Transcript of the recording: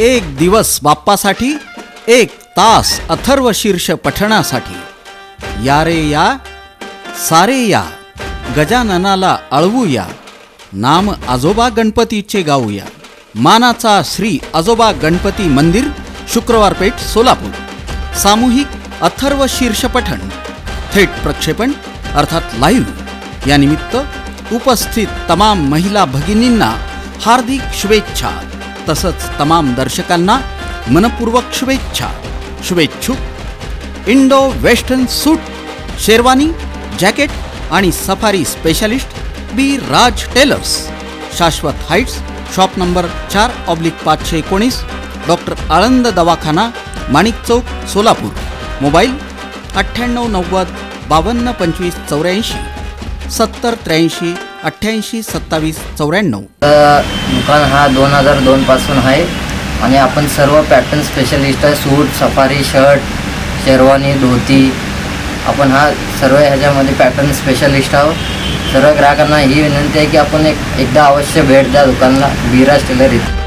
एक दिवस बाप्पासाठी, एक तास अथर्व शीर्ष पठणासाठी। या रे या, सारे या, गजाननाला अळवूया, नाम आजोबा गणपतीचे गाऊया। मानाचा श्री आजोबा गणपती मंदिर, शुक्रवार पेठ, सोलापूर। सामूहिक अथर्व शीर्ष पठण, थेट प्रक्षेपण अर्थात लाईव्ह। या निमित्त उपस्थित तमाम महिला भगिनींना हार्दिक शुभेच्छा, तसंच तमाम दर्शकांना मनपूर्वक शुभेच्छा। शुभेच्छुक इंडो वेस्टर्न सूट, शेरवानी, जॅकेट आणि सफारी स्पेशलिस्ट बी राज टेलर्स, शाश्वत Heights, shop number 4/519, doctor Aland दवाखाना, माणिक चौक, सोलापूर। मोबाईल 9890 52 25 84, 70 83 88 27 94। दुकान हा 2002 पासून आहे आणि आपण सर्व पॅटर्न स्पेशलिस्ट आहे। सूट, सफारी, शर्ट, शेरवानी, धोती, आपण हा सर्व ह्याच्यामध्ये पॅटर्न स्पेशलिस्ट आहोत। सर्व ग्राहकांना ही विनंती आहे की आपण एकदा अवश्य भेट द्या दुकानाला, विराज टेलर इथे।